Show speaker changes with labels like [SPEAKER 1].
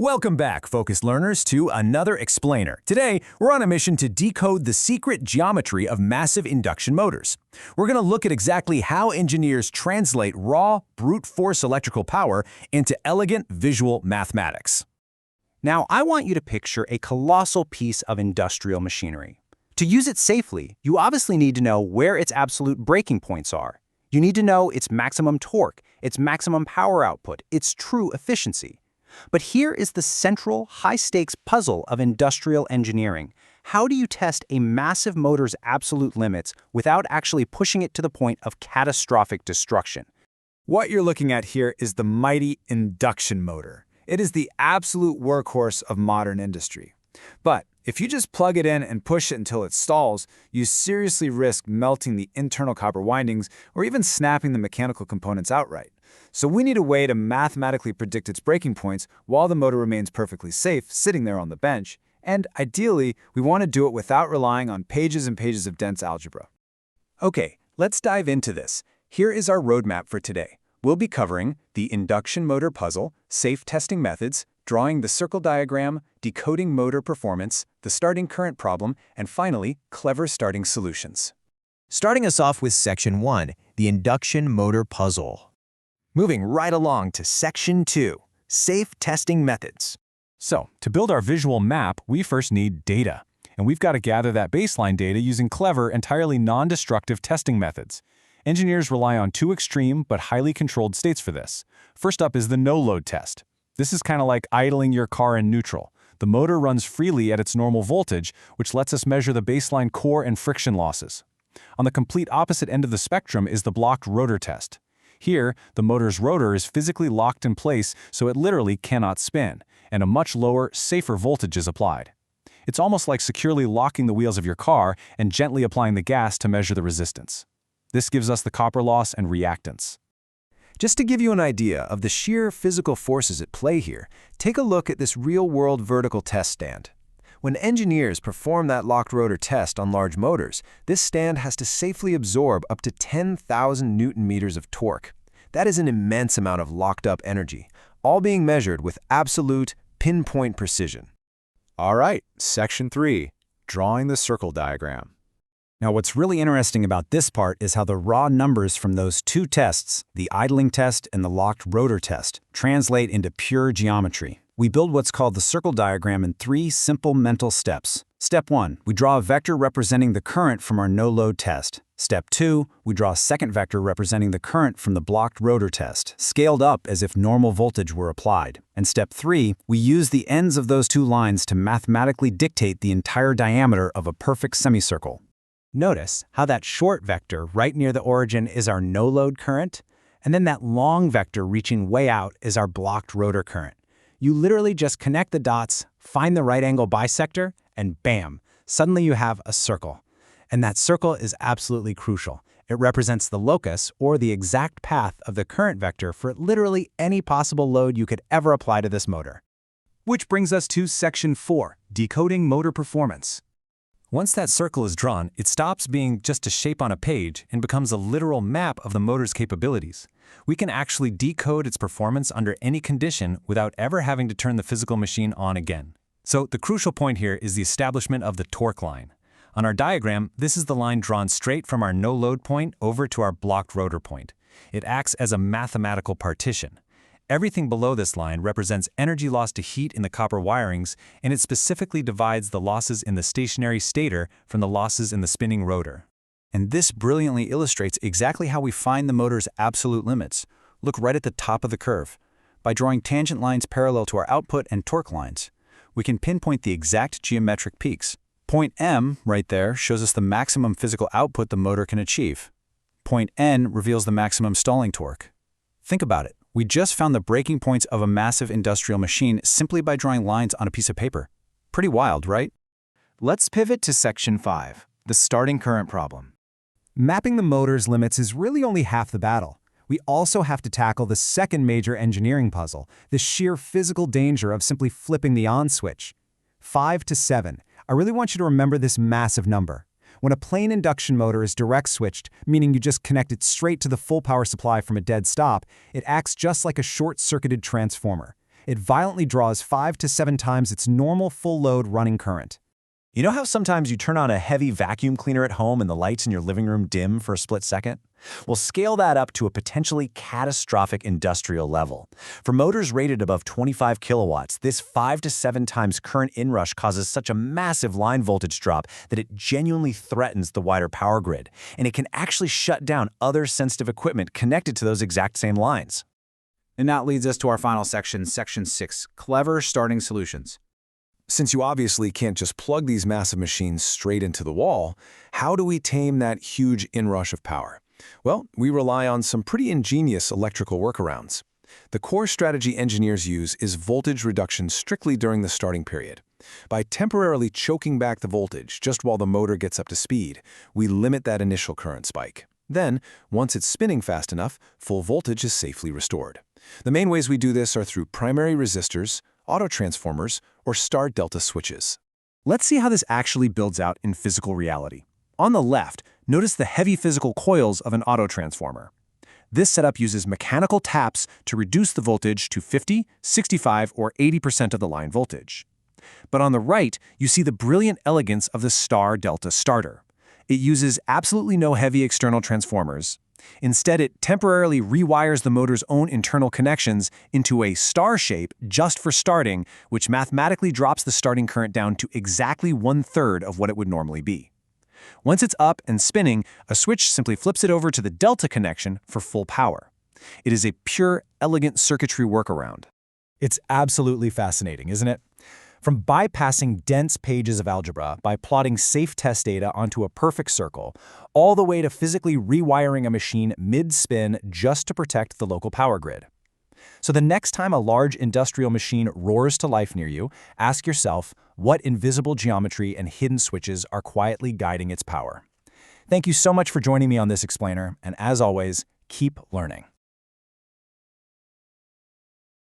[SPEAKER 1] Welcome back, focused learners, to another explainer. Today, we're on a mission to decode the secret geometry of massive induction motors. We're going to look at exactly how engineers translate raw, brute force electrical power into elegant visual mathematics.
[SPEAKER 2] Now, I want you to picture a colossal piece of industrial machinery. To use it safely, you obviously need to know where its absolute breaking points are. You need to know its maximum torque, its maximum power output, its true efficiency. But here is the central, high-stakes puzzle of industrial engineering. How do you test a massive motor's absolute limits without actually pushing it to the point of catastrophic destruction?
[SPEAKER 3] What you're looking at here is the mighty induction motor. It is the absolute workhorse of modern industry. But if you just plug it in and push it until it stalls, you seriously risk melting the internal copper windings or even snapping the mechanical components outright. So we need a way to mathematically predict its breaking points while the motor remains perfectly safe sitting there on the bench. And ideally, we want to do it without relying on pages and pages of dense algebra.
[SPEAKER 1] Okay, let's dive into this. Here is our roadmap for today. We'll be covering the induction motor puzzle, safe testing methods, drawing the circle diagram, decoding motor performance, the starting current problem, and finally, clever starting solutions.
[SPEAKER 4] Starting us off with Section 1, the induction motor puzzle. Moving right along to Section 2, safe testing methods.
[SPEAKER 5] So, to build our visual map, we first need data. And we've got to gather that baseline data using clever, entirely non-destructive testing methods. Engineers rely on two extreme but highly controlled states for this. First up is the no-load test. This is kind of like idling your car in neutral. The motor runs freely at its normal voltage, which lets us measure the baseline core and friction losses. On the complete opposite end of the spectrum is the blocked rotor test. Here, the motor's rotor is physically locked in place so it literally cannot spin, and a much lower, safer voltage is applied. It's almost like securely locking the wheels of your car and gently applying the gas to measure the resistance. This gives us the copper loss and reactance.
[SPEAKER 1] Just to give you an idea of the sheer physical forces at play here, take a look at this real-world vertical test stand. When engineers perform that locked rotor test on large motors, this stand has to safely absorb up to 10,000 Newton-meters of torque. That is an immense amount of locked-up energy, all being measured with absolute, pinpoint precision.
[SPEAKER 3] All right, Section 3, drawing the circle diagram.
[SPEAKER 2] Now, what's really interesting about this part is how the raw numbers from those two tests, the idling test and the locked rotor test, translate into pure geometry. We build what's called the circle diagram in three simple mental steps. Step 1, we draw a vector representing the current from our no-load test. Step 2, we draw a second vector representing the current from the blocked rotor test, scaled up as if normal voltage were applied. And step 3, we use the ends of those two lines to mathematically dictate the entire diameter of a perfect semicircle. Notice how that short vector right near the origin is our no-load current, and then that long vector reaching way out is our blocked rotor current. You literally just connect the dots, find the right angle bisector, and bam, suddenly you have a circle. And that circle is absolutely crucial. It represents the locus, or the exact path of the current vector for literally any possible load you could ever apply to this motor.
[SPEAKER 5] Which brings us to Section 4, decoding motor performance. Once that circle is drawn, it stops being just a shape on a page and becomes a literal map of the motor's capabilities. We can actually decode its performance under any condition without ever having to turn the physical machine on again. So the crucial point here is the establishment of the torque line. On our diagram, this is the line drawn straight from our no-load point over to our blocked rotor point. It acts as a mathematical partition. Everything below this line represents energy loss to heat in the copper wirings, and it specifically divides the losses in the stationary stator from the losses in the spinning rotor.
[SPEAKER 2] And this brilliantly illustrates exactly how we find the motor's absolute limits. Look right at the top of the curve. By drawing tangent lines parallel to our output and torque lines, we can pinpoint the exact geometric peaks. Point M, right there, shows us the maximum physical output the motor can achieve. Point N reveals the maximum stalling torque. Think about it. We just found the breaking points of a massive industrial machine simply by drawing lines on a piece of paper. Pretty wild, right?
[SPEAKER 4] Let's pivot to Section 5, the starting current problem.
[SPEAKER 6] Mapping the motor's limits is really only half the battle. We also have to tackle the second major engineering puzzle, the sheer physical danger of simply flipping the on switch. 5 to 7. I really want you to remember this massive number. When a plain induction motor is direct switched, meaning you just connect it straight to the full power supply from a dead stop, it acts just like a short-circuited transformer. It violently draws 5 to 7 times its normal full-load running current.
[SPEAKER 2] You know how sometimes you turn on a heavy vacuum cleaner at home and the lights in your living room dim for a split second? Well, scale that up to a potentially catastrophic industrial level. For motors rated above 25 kilowatts, this 5 to 7 times current inrush causes such a massive line voltage drop that it genuinely threatens the wider power grid, and it can actually shut down other sensitive equipment connected to those exact same lines.
[SPEAKER 3] And that leads us to our final section, Section 6, Clever Starting Solutions.
[SPEAKER 1] Since you obviously can't just plug these massive machines straight into the wall, how do we tame that huge inrush of power? Well, we rely on some pretty ingenious electrical workarounds. The core strategy engineers use is voltage reduction strictly during the starting period. By temporarily choking back the voltage just while the motor gets up to speed, we limit that initial current spike. Then, once it's spinning fast enough, full voltage is safely restored. The main ways we do this are through primary resistors, autotransformers, or star-delta switches.
[SPEAKER 6] Let's see how this actually builds out in physical reality. On the left, notice the heavy physical coils of an autotransformer. This setup uses mechanical taps to reduce the voltage to 50, 65, or 80% of the line voltage. But on the right, you see the brilliant elegance of the star-delta starter. It uses absolutely no heavy external transformers. Instead, it temporarily rewires the motor's own internal connections into a star shape just for starting, which mathematically drops the starting current down to exactly 1/3 of what it would normally be. Once it's up and spinning, a switch simply flips it over to the delta connection for full power. It is a pure, elegant circuitry workaround.
[SPEAKER 2] It's absolutely fascinating, isn't it? From bypassing dense pages of algebra by plotting safe test data onto a perfect circle, all the way to physically rewiring a machine mid-spin just to protect the local power grid. So the next time a large industrial machine roars to life near you, ask yourself, what invisible geometry and hidden switches are quietly guiding its power? Thank you so much for joining me on this explainer, and as always, keep learning.